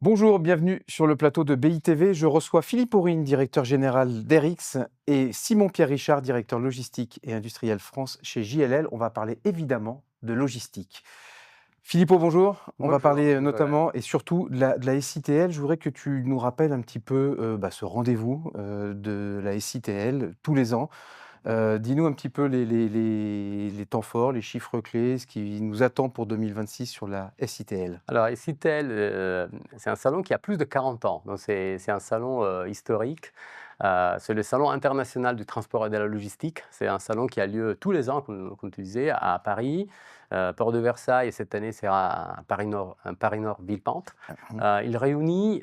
Bonjour, bienvenue sur le plateau de BITV. Je reçois Philippe Aurine, directeur général d'Erix, et Simon-Pierre Richard, directeur logistique et industriel France chez JLL. On va parler évidemment de logistique. Philippot, bonjour. On va Bonjour, parler Nicolas. notamment et surtout de la SITL. Je voudrais que tu nous rappelles un petit peu ce rendez-vous de la SITL tous les ans. Dis-nous un petit peu les temps forts, les chiffres clés, ce qui nous attend pour 2026 sur la SITL. Alors Issitel, c'est un salon qui a plus de 40 ans, donc c'est un salon, historique. C'est le salon international du transport et de la logistique. C'est un salon qui a lieu tous les ans, comme tu disais, à Paris, Porte de Versailles, et cette année, c'est à Paris Nord Villepinte. Il réunit,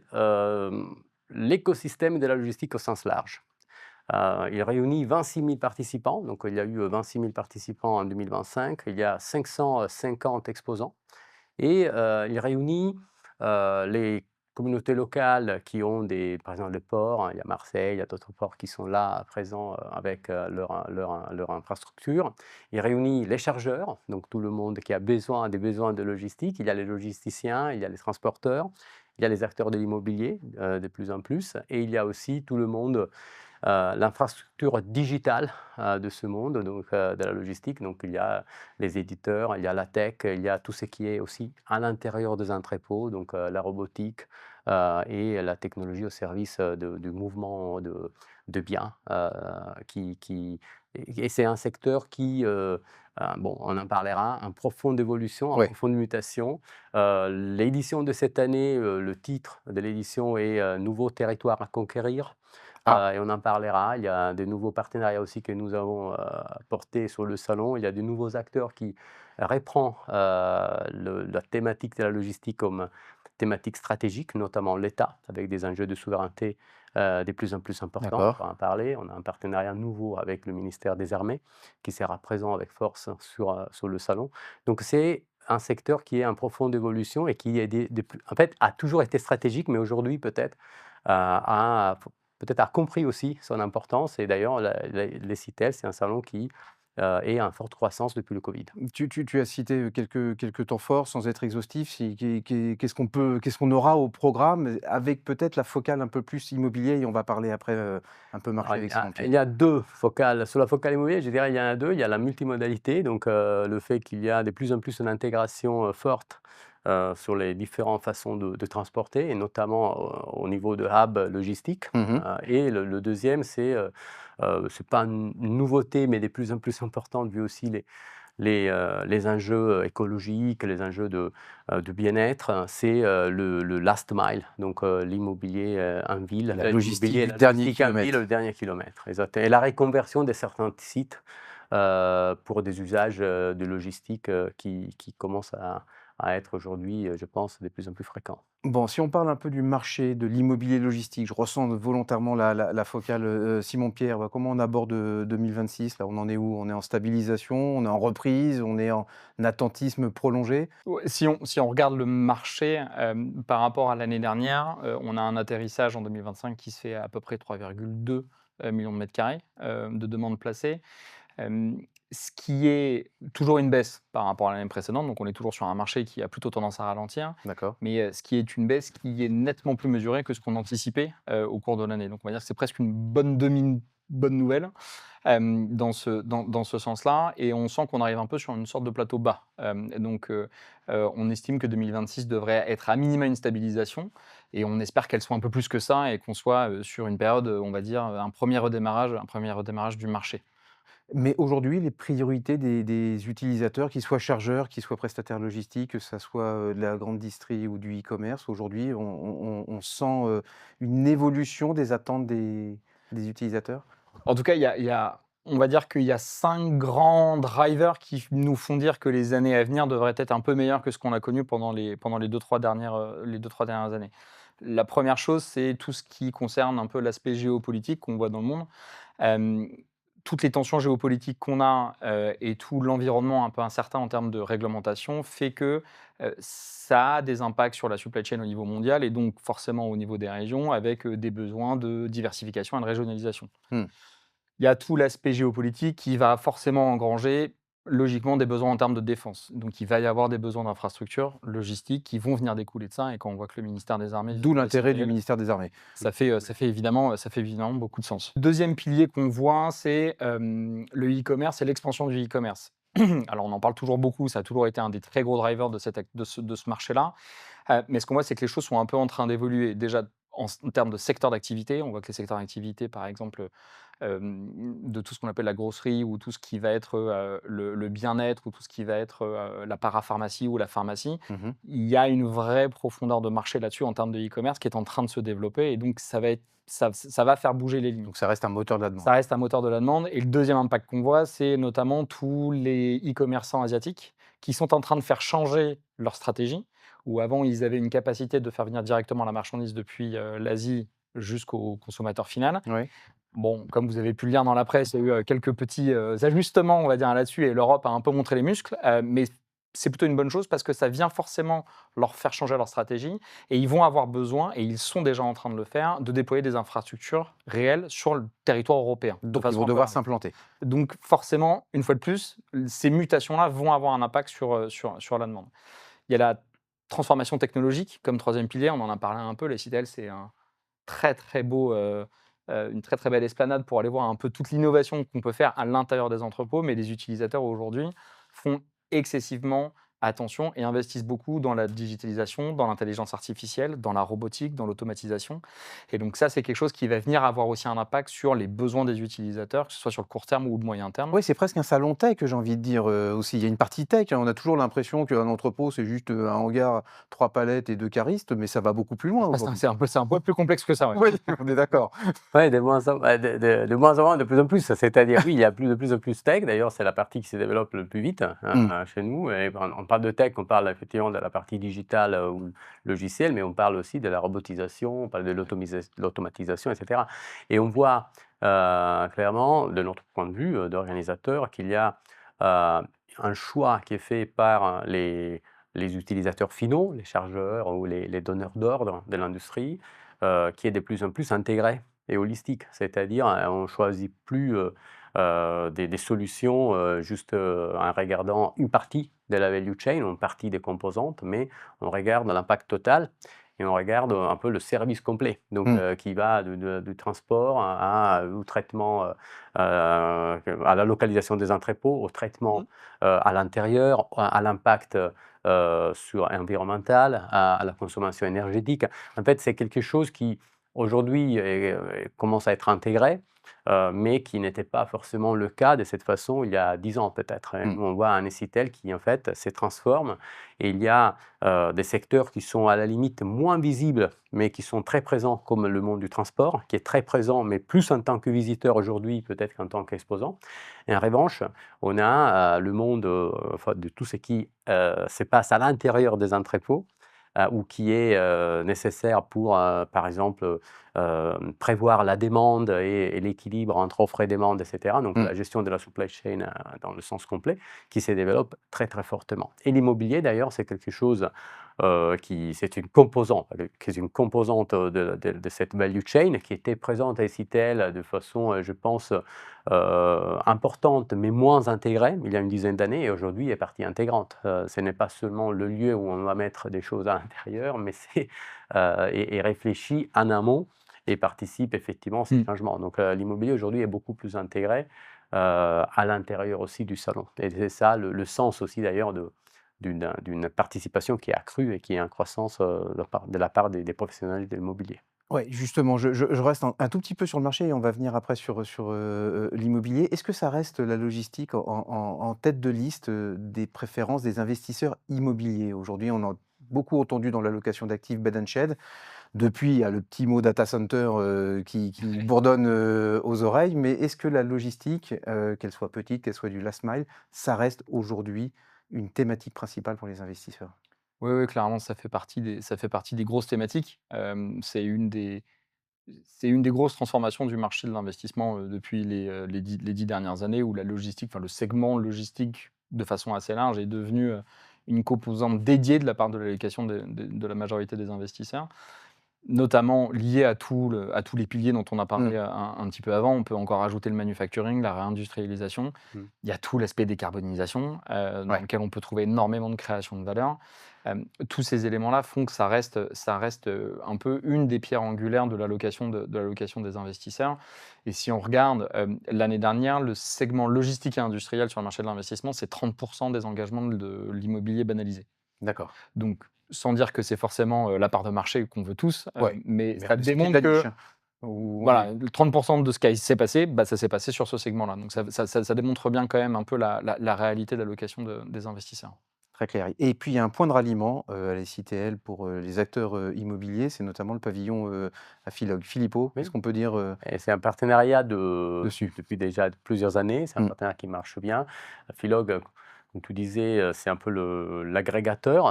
l'écosystème de la logistique au sens large. Il réunit 26 000 participants, donc il y a eu 26 000 participants en 2025. Il y a 550 exposants. Et il réunit, les communautés locales qui ont par exemple, les ports, hein, il y a Marseille, il y a d'autres ports qui sont là, présents, avec, leur infrastructure. Il réunit les chargeurs, donc tout le monde qui a des besoins de logistique. Il y a les logisticiens, il y a les transporteurs, il y a les acteurs de l'immobilier, de plus en plus, et il y a aussi tout le monde, l'infrastructure digitale, de ce monde, donc de la logistique. Donc il y a les éditeurs, il y a la tech, il y a tout ce qui est aussi à l'intérieur des entrepôts, donc la robotique, et la technologie au service, du mouvement de biens, et c'est un secteur qui, bon, on en parlera, en profonde évolution, en Oui. profonde mutation. L'édition de cette année, le titre de l'édition est, «Nouveaux territoires à conquérir». Ah, Et on en parlera. Il y a des nouveaux partenariats aussi que nous avons, portés sur le salon. Il y a de nouveaux acteurs qui reprend, la thématique de la logistique comme thématique stratégique, notamment l'État, avec des enjeux de souveraineté, de plus en plus importants. d'accord. On va en parler. On a un partenariat nouveau avec le ministère des Armées qui sera présent avec force sur le salon. Donc c'est un secteur qui est en profonde évolution et qui est en fait, a toujours été stratégique, mais aujourd'hui peut-être, peut-être a compris aussi son importance. Et d'ailleurs, les CITEL, c'est un salon qui, est en forte croissance depuis le Covid. Tu as cité, quelques temps forts sans être exhaustif. Si qu'est-ce qu'on aura au programme avec peut-être la focale un peu plus immobilier et on va parler après, un peu marché Alors, avec il Simon-Pierre. y a 2 focales. Sur la focale immobilière, je dirais il y en a 2. Il y a la multimodalité, donc le fait qu'il y a de plus en plus une intégration, forte, sur les différentes façons de transporter, et notamment au niveau de hub logistique. Mmh. Et le 2e, c'est pas une nouveauté, mais de plus en plus importante, vu aussi les enjeux écologiques, les enjeux de bien-être, c'est, le last mile, donc l'immobilier, en ville, La logistique l'immobilier et du la dernier logistique en ville, kilomètre. le dernier kilomètre, exact, et la reconversion de certains sites, pour des usages, de logistique, qui commencent à être aujourd'hui, je pense, de plus en plus fréquents. Bon, si on parle un peu du marché de l'immobilier logistique, je ressens volontairement la focale, Simon-Pierre. Comment on aborde, 2026 là? On en est où? On est en stabilisation? On est en reprise? On est en attentisme prolongé? Ouais, si on regarde le marché, par rapport à l'année dernière, on a un atterrissage en 2025 qui se fait à peu près 3,2 millions de mètres carrés, de demandes placées. Hem, Ce qui est toujours une baisse par rapport à l'année précédente, donc on est toujours sur un marché qui a plutôt tendance à ralentir, D'accord. mais ce qui est une baisse qui est nettement plus mesurée que ce qu'on anticipait, au cours de l'année. Donc on va dire que c'est presque une bonne nouvelle, dans ce sens-là, et on sent qu'on arrive un peu sur une sorte de plateau bas. On estime que 2026 devrait être à minima une stabilisation, et on espère qu'elle soit un peu plus que ça et qu'on soit, sur une période, on va dire, un premier redémarrage du marché. Mais aujourd'hui, les priorités des utilisateurs, qu'ils soient chargeurs, qu'ils soient prestataires logistiques, que ça soit, de la grande distri ou du e-commerce, aujourd'hui, on sent, une évolution des attentes des utilisateurs? En tout cas, on va dire qu'il y a 5 grands drivers qui nous font dire que les années à venir devraient être un peu meilleures que ce qu'on a connu pendant les 2-3 dernières années. La première chose, c'est tout ce qui concerne un peu l'aspect géopolitique qu'on voit dans le monde. Hem, Toutes les tensions géopolitiques qu'on a, et tout l'environnement un peu incertain en termes de réglementation fait que, ça a des impacts sur la supply chain au niveau mondial, et donc forcément au niveau des régions, avec, des besoins de diversification et de régionalisation. Mmh. Il y a tout l'aspect géopolitique qui va forcément engranger logiquement des besoins en termes de défense. Donc il va y avoir des besoins d'infrastructures logistiques qui vont venir découler de ça. Et quand on voit que le ministère des Armées D'où vise la l'intérêt du CITL, ministère des Armées. ça fait évidemment beaucoup de sens. Deuxième pilier qu'on voit, c'est le e-commerce et l'expansion du e-commerce. Alors on en parle toujours beaucoup, ça a toujours été un des très gros drivers de ce marché-là. Mais ce qu'on voit, c'est que les choses sont un peu en train d'évoluer. Déjà, en termes de secteur d'activité, on voit que les secteurs d'activité, par exemple, de tout ce qu'on appelle la grosserie ou tout ce qui va être le bien-être ou tout ce qui va être la parapharmacie ou la pharmacie, Mmh. il y a une vraie profondeur de marché là-dessus en termes de e-commerce qui est en train de se développer et donc ça va faire bouger les lignes. Donc ça reste un moteur de la demande. Ça reste un moteur de la demande. Et le deuxième impact qu'on voit, c'est notamment tous les e-commerçants asiatiques qui sont en train de faire changer leur stratégie, où avant, ils avaient une capacité de faire venir directement la marchandise depuis l'Asie jusqu'au consommateur final. Oui. Bon, comme vous avez pu le lire dans la presse, il y a eu quelques petits ajustements, on va dire, là-dessus, et l'Europe a un peu montré les muscles, mais c'est plutôt une bonne chose parce que ça vient forcément leur faire changer leur stratégie, et ils vont avoir besoin, et ils sont déjà en train de le faire, de déployer des infrastructures réelles sur le territoire européen. de Donc ils façon vont un peu devoir large. s'implanter. Donc forcément, une fois de plus, ces mutations-là vont avoir un impact sur la demande. Il y a la transformation technologique comme troisième pilier, on en a parlé un peu, les CITL, c'est un très beau, une très belle esplanade pour aller voir un peu toute l'innovation qu'on peut faire à l'intérieur des entrepôts, mais les utilisateurs aujourd'hui font excessivement attention et investissent beaucoup dans la digitalisation, dans l'intelligence artificielle, dans la robotique, dans l'automatisation. Et donc ça, c'est quelque chose qui va venir avoir aussi un impact sur les besoins des utilisateurs, que ce soit sur le court terme ou le moyen terme. Oui, c'est presque un salon tech, j'ai envie de dire, aussi. Il y a une partie tech, hein. On a toujours l'impression qu'un entrepôt, c'est juste, un hangar, 3 palettes et 2 caristes, mais ça va beaucoup plus loin Ah, aujourd'hui. c'est un peu plus complexe que ça, ouais. Oui, on est d'accord. Ouais, de moins en moins, de plus en plus. C'est-à-dire, oui, il y a de plus en plus tech. D'ailleurs, c'est la partie qui se développe le plus vite Mmh. chez nous. Et on parle de tech, on parle effectivement de la partie digitale ou logicielle, mais on parle aussi de la robotisation, on parle de l'automatisation, etc. Et on voit clairement, de notre point de vue d'organisateur, qu'il y a un choix qui est fait par les utilisateurs finaux, les chargeurs ou les donneurs d'ordre de l'industrie, qui est de plus en plus intégré et holistique. C'est-à-dire, on ne choisit plus des solutions juste en regardant une partie de la value chain, une partie des composantes, mais on regarde l'impact total et on regarde un peu le service complet, donc Mmh. qui va du transport au traitement, à la localisation des entrepôts, au traitement à l'intérieur, à l'impact environnemental, à la consommation énergétique. En fait, c'est quelque chose qui, aujourd'hui, commence à être intégré, mais qui n'était pas forcément le cas de cette façon il y a 10 ans peut-être. Et Mmh. nous, on voit un Essitel qui, en fait, se transforme et il y a des secteurs qui sont à la limite moins visibles, mais qui sont très présents, comme le monde du transport, qui est très présent, mais plus en tant que visiteur aujourd'hui peut-être qu'en tant qu'exposant. Et en revanche, on a le monde enfin, de tout ce qui se passe à l'intérieur des entrepôts, ou qui est nécessaire pour, par exemple, prévoir la demande et l'équilibre entre offre et demande, etc. Donc Mmh. la gestion de la supply chain dans le sens complet, qui se développe très fortement. Et l'immobilier, d'ailleurs, c'est quelque chose c'est une composante, qui est une composante de cette value chain qui était présente à Citel de façon, je pense, importante, mais moins intégrée il y a une dizaine d'années, et aujourd'hui est partie intégrante. Ce n'est pas seulement le lieu où on va mettre des choses à l'intérieur, mais c'est et réfléchi en amont et participe effectivement à ces Mmh. changements. Donc l'immobilier aujourd'hui est beaucoup plus intégré à l'intérieur aussi du salon. Et c'est ça le sens aussi d'ailleurs d'une participation qui est accrue et qui est en croissance de la part des professionnels de l'immobilier. Ouais, justement, je reste un tout petit peu sur le marché et on va venir après sur l'immobilier. Est-ce que ça reste la logistique en tête de liste, des préférences des investisseurs immobiliers? Aujourd'hui, on a beaucoup entendu dans la location d'actifs bed and shed. Depuis, il y a le petit mot data center, qui bourdonne, aux oreilles, mais est-ce que la logistique, qu'elle soit petite, qu'elle soit du last mile, ça reste aujourd'hui une thématique principale pour les investisseurs? Oui, oui, clairement, ça fait partie des grosses thématiques. C'est une des grosses transformations du marché de l'investissement, depuis les 10 dernières années où la logistique, enfin le segment logistique de façon assez large est devenu, une composante dédiée de la part de l'allocation de la majorité des investisseurs. notamment liées à tous les piliers dont on a Mmh. parlé un petit peu avant. On peut encore ajouter le manufacturing, la réindustrialisation. Mmh. Il y a tout l'aspect décarbonisation, dans Ouais. lequel on peut trouver énormément de création de valeur. Tous ces éléments-là font que ça reste, un peu une des pierres angulaires de l'allocation des investisseurs. Et si on regarde, l'année dernière, le segment logistique et industriel sur le marché de l'investissement, c'est 30% des engagements de l'immobilier banalisé. D'accord. Donc, sans dire que c'est forcément, la part de marché qu'on veut tous, Ouais, mais mais ça rester de démontre la que, niche, hein. Où on voilà, est 30% de ce qui s'est passé, bah, ça s'est passé sur ce segment-là. Donc ça démontre bien quand même un peu la réalité de l'allocation des investisseurs. très clair. Et puis il y a un point de ralliement, à la SITL pour, les acteurs, immobiliers, c'est notamment le pavillon, à Philog. Philippot, qu'est-ce Oui. qu'on peut dire, Et c'est un partenariat dessus? depuis déjà plusieurs années. C'est un Mmh. partenariat qui marche bien. Philog, comme tu disais, c'est un peu l'agrégateur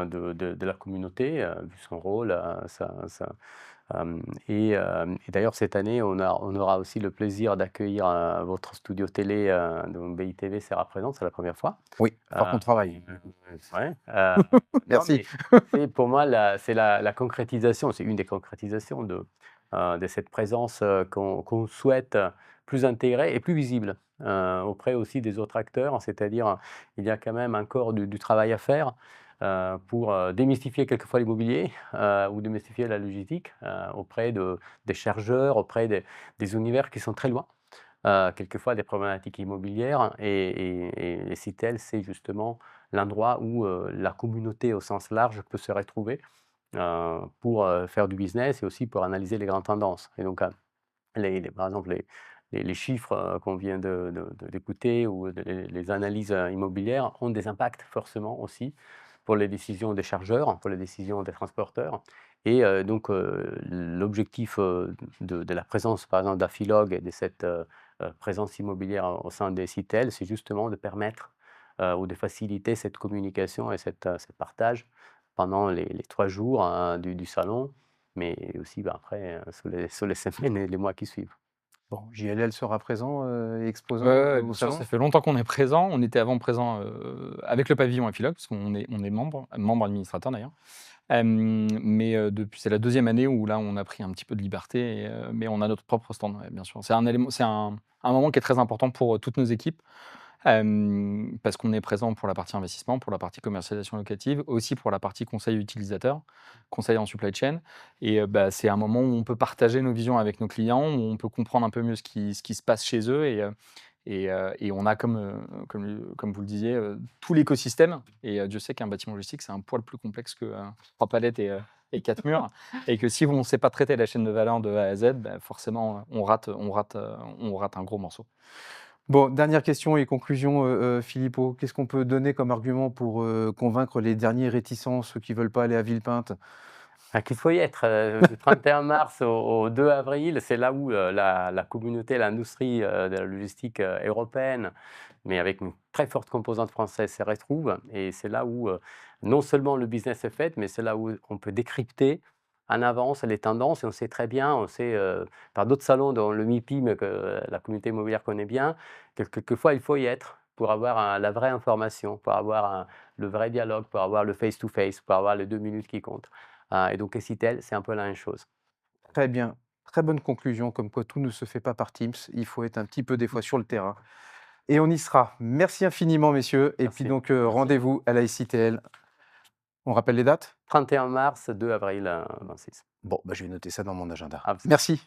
de la communauté, vu son rôle. Et d'ailleurs, cette année, on aura aussi le plaisir d'accueillir votre studio télé de BITV sera présent, c'est la première fois. Oui, il va falloir Euh, qu'on travaille. ouais, non, Merci. mais c'est pour moi c'est la concrétisation, c'est une des concrétisations de cette présence qu'on souhaite plus intégrée et plus visible auprès aussi des autres acteurs. C'est-à-dire, il y a quand même encore du travail à faire pour démystifier quelquefois l'immobilier ou démystifier la logistique auprès des chargeurs, auprès des univers qui sont très loin. Quelquefois des problématiques immobilières et Citel, c'est justement l'endroit où la communauté au sens large peut se retrouver pour faire du business et aussi pour analyser les grandes tendances. Et donc, par exemple, les chiffres qu'on vient d'écouter ou les analyses immobilières ont des impacts forcément aussi pour les décisions des chargeurs, pour les décisions des transporteurs. Et donc, l'objectif de la présence, par exemple, d'Afilog et de cette présence immobilière au sein des Citel, c'est justement de permettre ou de faciliter cette communication et ce partage pendant les 3 jours du salon, mais aussi après sur les semaines et les mois qui suivent. Bon, JLL sera présent, et Ouais, exposant, ouais, au bien sûr, salon? ça fait longtemps qu'on est présent. On était avant présent, avec le pavillon à Philog, parce on est membre administrateur d'ailleurs. Mais depuis c'est la deuxième année où là, on a pris un petit peu de liberté mais on a notre propre stand, ouais, bien sûr. C'est un moment qui est très important pour, toutes nos équipes, parce qu'on est présent pour la partie investissement, pour la partie commercialisation locative, aussi pour la partie conseil utilisateur, conseil en supply chain et bah, c'est un moment où on peut partager nos visions avec nos clients, où on peut comprendre un peu mieux ce qui se passe chez eux et on a comme vous le disiez, tout l'écosystème et Dieu sait qu'un bâtiment logistique, c'est un poil plus complexe que, 3 palettes et 4 murs et que si on ne sait pas traiter la chaîne de valeur de A à Z, bah, forcément, on rate un gros morceau. Bon, dernière question et conclusion, Philippot. Qu'est-ce qu'on peut donner comme argument pour, convaincre les derniers réticents, ceux qui veulent pas aller à Villepinte? Qu'il faut y être, du 31 mars au 2 avril, c'est là où la communauté, l'industrie de la logistique européenne, mais avec une très forte composante française, se retrouve. Et c'est là où non seulement le business est fait, mais c'est là où on peut décrypter en avance les tendances. Et on sait très bien, on sait par d'autres salons, dont le MIPIM, que la communauté immobilière connaît bien, que quelquefois il faut y être pour avoir la vraie information, pour avoir le vrai dialogue, pour avoir le face-to-face, pour avoir les 2 minutes qui comptent. Et donc Citel, c'est un peu la même chose. Très bien, très bonne conclusion, comme quoi tout ne se fait pas par Teams. Il faut être un petit peu des fois sur le terrain et on y sera. Merci infiniment messieurs et puis Merci. donc, Merci. rendez-vous à la SITL. On rappelle les dates? 31 mars, 2 avril, 26. Bon, bah, je vais noter ça dans mon agenda. Absolument. Merci.